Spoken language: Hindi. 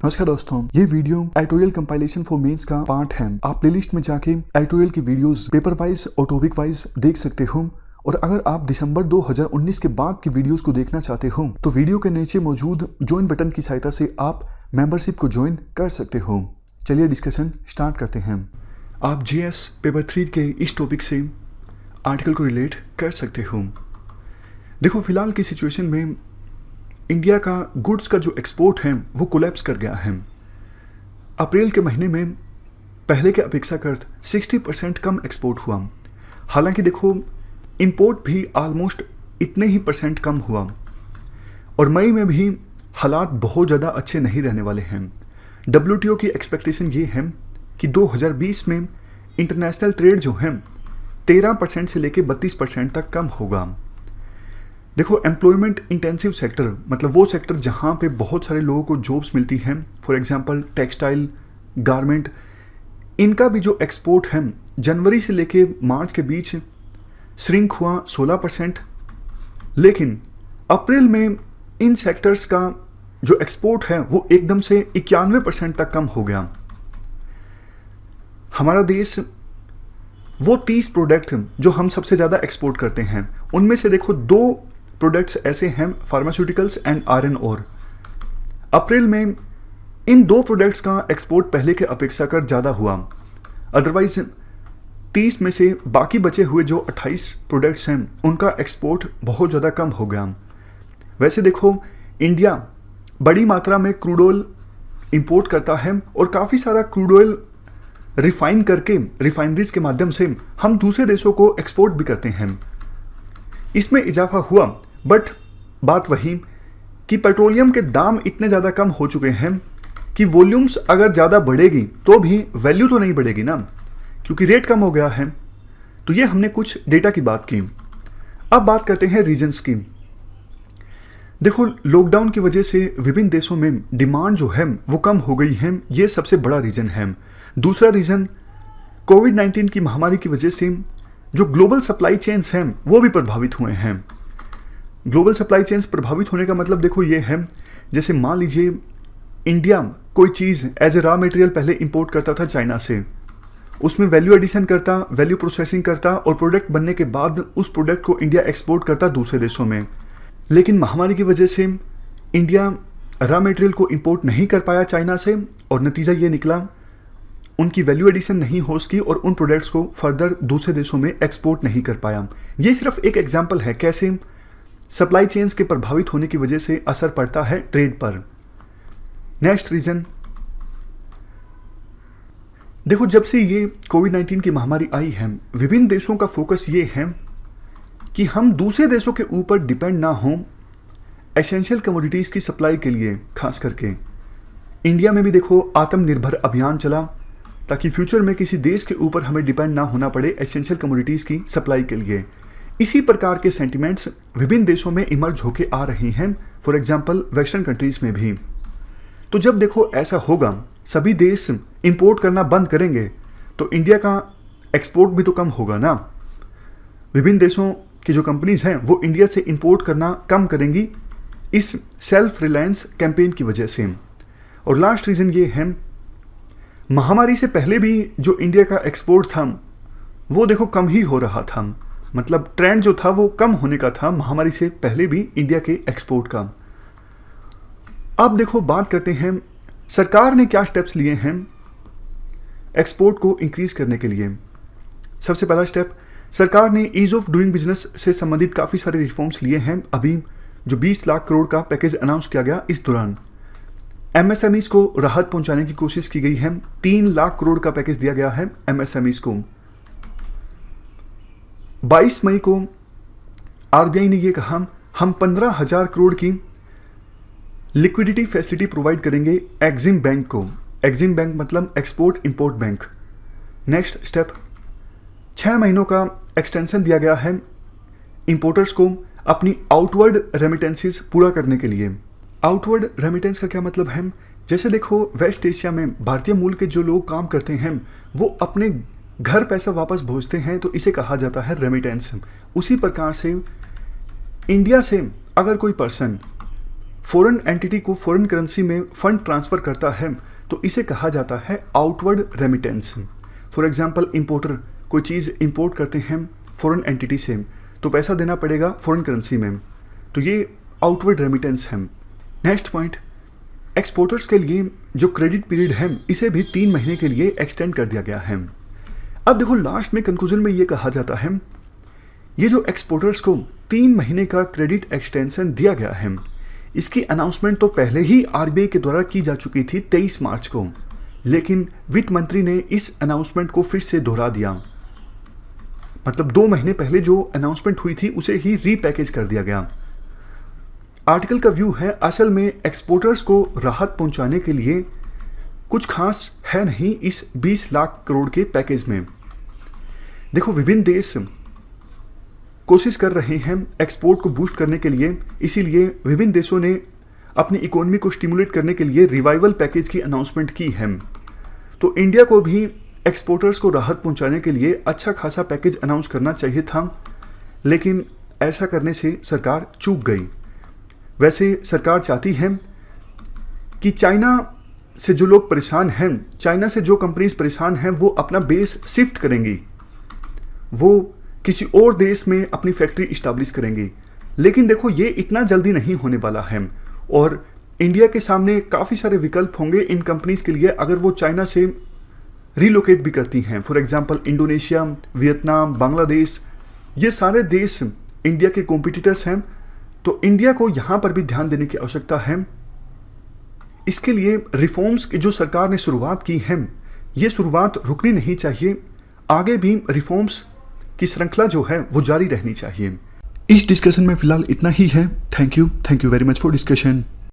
नमस्कार दोस्तों, ये video editorial compilation for mains का पार्ट है। आप प्लेलिस्ट में जाके एडिटोरियल की वीडियोस पेपर वाइज और टॉपिक वाइज देख सकते हो। और अगर आप दिसंबर 2019 के बाद की वीडियोस को देखना चाहते हो तो वीडियो के नीचे मौजूद ज्वाइन बटन की सहायता से आप मेंबरशिप को ज्वाइन कर सकते हो। चलिए डिस्कशन स्टार्ट करते हैं। आप जीएस पेपर 3 के इस टॉपिक से आर्टिकल को रिलेट कर सकते हो। देखो, फिलहाल की सिचुएशन में इंडिया का गुड्स का जो एक्सपोर्ट है वो कोलैप्स कर गया है। अप्रैल के महीने में पहले के अपेक्षाकृत 60% कम एक्सपोर्ट हुआ। हालांकि देखो, इंपोर्ट भी ऑलमोस्ट इतने ही परसेंट कम हुआ। और मई में भी हालात बहुत ज़्यादा अच्छे नहीं रहने वाले हैं। WTO की एक्सपेक्टेशन ये है कि 2020 में इंटरनेशनल ट्रेड जो है 13% से लेकर 32% तक कम होगा। देखो, एम्प्लॉयमेंट इंटेंसिव सेक्टर मतलब वो सेक्टर जहाँ पे बहुत सारे लोगों को जॉब्स मिलती हैं, फॉर एग्जांपल टेक्सटाइल, गारमेंट, इनका भी जो एक्सपोर्ट है जनवरी से लेके मार्च के बीच श्रिंक हुआ 16%। लेकिन अप्रैल में इन सेक्टर्स का जो एक्सपोर्ट है वो एकदम से 91% तक कम हो गया। हमारा देश वो 30 प्रोडक्ट जो हम सबसे ज़्यादा एक्सपोर्ट करते हैं उनमें से देखो 2 प्रोडक्ट्स ऐसे हैं, फार्मास्यूटिकल्स एंड आयरन ओर। अप्रैल में इन 2 प्रोडक्ट्स का एक्सपोर्ट पहले के अपेक्षाकृत ज़्यादा हुआ। अदरवाइज 30 में से बाकी बचे हुए जो 28 प्रोडक्ट्स हैं उनका एक्सपोर्ट बहुत ज़्यादा कम हो गया। वैसे देखो, इंडिया बड़ी मात्रा में क्रूड ऑयल इंपोर्ट करता है और काफ़ी सारा क्रूड ऑयल रिफाइन करके रिफाइनरीज के माध्यम से हम दूसरे देशों को एक्सपोर्ट भी करते हैं। इसमें इजाफा हुआ, बट बात वही कि पेट्रोलियम के दाम इतने ज़्यादा कम हो चुके हैं कि वॉल्यूम्स अगर ज़्यादा बढ़ेगी तो भी वैल्यू तो नहीं बढ़ेगी ना, क्योंकि रेट कम हो गया है। तो ये हमने कुछ डेटा की बात की। अब बात करते हैं रीजन्स की। देखो, लॉकडाउन की वजह से विभिन्न देशों में डिमांड जो है वो कम हो गई है, ये सबसे बड़ा रीज़न है। दूसरा रीज़न, कोविड-19 की महामारी की वजह से जो ग्लोबल सप्लाई चेन्स हैं वो भी प्रभावित हुए हैं। ग्लोबल सप्लाई चेन्स प्रभावित होने का मतलब देखो ये है, जैसे मान लीजिए इंडिया कोई चीज़ एज ए रॉ मटेरियल पहले इंपोर्ट करता था चाइना से, उसमें वैल्यू एडिशन करता, वैल्यू प्रोसेसिंग करता और प्रोडक्ट बनने के बाद उस प्रोडक्ट को इंडिया एक्सपोर्ट करता दूसरे देशों में। लेकिन महामारी की वजह से इंडिया रॉ मटेरियल को इंपोर्ट नहीं कर पाया चाइना से और नतीजा ये निकला उनकी वैल्यू एडिशन नहीं हो सकी और उन प्रोडक्ट्स को फर्दर दूसरे देशों में एक्सपोर्ट नहीं कर पाया। ये सिर्फ एक एग्जांपल है कैसे सप्लाई चेन्स के प्रभावित होने की वजह से असर पड़ता है ट्रेड पर। नेक्स्ट रीजन, देखो, जब से ये कोविड-19 की महामारी आई है विभिन्न देशों का फोकस ये है कि हम दूसरे देशों के ऊपर डिपेंड ना हों एसेंशियल कमोडिटीज़ की सप्लाई के लिए। खास करके इंडिया में भी देखो आत्मनिर्भर अभियान चला ताकि फ्यूचर में किसी देश के ऊपर हमें डिपेंड ना होना पड़े एसेंशियल कमोडिटीज़ की सप्लाई के लिए। इसी प्रकार के सेंटिमेंट्स विभिन्न देशों में इमर्ज होके आ रही हैं, फॉर एग्जांपल वेस्टर्न कंट्रीज़ में भी। तो जब देखो ऐसा होगा, सभी देश इंपोर्ट करना बंद करेंगे तो इंडिया का एक्सपोर्ट भी तो कम होगा ना। विभिन्न देशों की जो कंपनीज़ हैं वो इंडिया से इंपोर्ट करना कम करेंगी इस सेल्फ रिलायंस कैंपेन की वजह से। और लास्ट रीज़न ये है, महामारी से पहले भी जो इंडिया का एक्सपोर्ट था वो देखो कम ही हो रहा था, मतलब ट्रेंड जो था वो कम होने का था महामारी से पहले भी इंडिया के एक्सपोर्ट का। अब देखो बात करते हैं सरकार ने क्या स्टेप्स लिए हैं एक्सपोर्ट को इंक्रीज करने के लिए। सबसे पहला स्टेप, सरकार ने ईज ऑफ डूइंग बिजनेस से संबंधित काफ़ी सारे रिफॉर्म्स लिए हैं। अभी जो 20 लाख करोड़ का पैकेज अनाउंस किया गया, इस दौरान MSMEs को राहत पहुंचाने की कोशिश की गई है। 3 लाख करोड़ का पैकेज दिया गया है MSMEs को। 22 मई को RBI ने यह कहा हम 15,000 करोड़ की लिक्विडिटी फैसिलिटी प्रोवाइड करेंगे एक्जिम बैंक को। एक्जिम बैंक मतलब export import bank. Next step, 6 महीनों का एक्सटेंशन दिया गया है इंपोर्टर्स को अपनी आउटवर्ड रेमिटेंसेस पूरा करने के लिए। आउटवर्ड रेमिटेंस का क्या मतलब है, जैसे देखो वेस्ट एशिया में भारतीय मूल के जो लोग काम करते हैं वो अपने घर पैसा वापस भेजते हैं तो इसे कहा जाता है रेमिटेंस। उसी प्रकार से इंडिया से अगर कोई पर्सन फॉरेन एंटिटी को फॉरेन करेंसी में फंड ट्रांसफ़र करता है तो इसे कहा जाता है outward remittance. For example importer कोई चीज़ इंपोर्ट करते हैं फॉरेन एंटिटी से तो पैसा देना पड़ेगा फॉरेन करेंसी में, तो ये आउटवर्ड रेमिटेंस है। नेक्स्ट पॉइंट, एक्सपोर्टर्स के लिए जो क्रेडिट पीरियड है इसे भी 3 महीने के लिए एक्सटेंड कर दिया गया है। अब देखो लास्ट में कंक्लूजन में ये कहा जाता है ये जो एक्सपोर्टर्स को 3 महीने का क्रेडिट एक्सटेंशन दिया गया है, इसकी अनाउंसमेंट तो पहले ही आरबीआई के द्वारा की जा चुकी थी 23 मार्च को, लेकिन वित्त मंत्री ने इस अनाउंसमेंट को फिर से दोहरा दिया। मतलब 2 महीने पहले जो अनाउंसमेंट हुई थी उसे ही रीपैकेज कर दिया गया। आर्टिकल का व्यू है असल में एक्सपोर्टर्स को राहत पहुंचाने के लिए कुछ खास है नहीं इस 20 लाख करोड़ के पैकेज में। देखो विभिन्न देश कोशिश कर रहे हैं एक्सपोर्ट को बूस्ट करने के लिए, इसीलिए विभिन्न देशों ने अपनी इकोनॉमी को स्टिमुलेट करने के लिए रिवाइवल पैकेज की अनाउंसमेंट की है। तो इंडिया को भी एक्सपोर्टर्स को राहत पहुंचाने के लिए अच्छा खासा पैकेज अनाउंस करना चाहिए था, लेकिन ऐसा करने से सरकार चूक गई। वैसे सरकार चाहती है कि चाइना से जो लोग परेशान हैं, चाइना से जो कंपनीज परेशान हैं, वो अपना बेस शिफ्ट करेंगी, वो किसी और देश में अपनी फैक्ट्री इस्टेब्लिश करेंगी। लेकिन देखो ये इतना जल्दी नहीं होने वाला है और इंडिया के सामने काफ़ी सारे विकल्प होंगे इन कंपनीज के लिए अगर वो चाइना से रिलोकेट भी करती हैं। For example Indonesia, Vietnam, Bangladesh, ये सारे देश इंडिया के कॉम्पिटिटर्स हैं, तो इंडिया को यहाँ पर भी ध्यान देने की आवश्यकता है। इसके लिए रिफॉर्म्स की जो सरकार ने शुरुआत की है, ये शुरुआत रुकनी नहीं चाहिए, आगे भी रिफॉर्म्स की श्रृंखला जो है वो जारी रहनी चाहिए। इस डिस्कशन में फिलहाल इतना ही है। Thank you very much for discussion.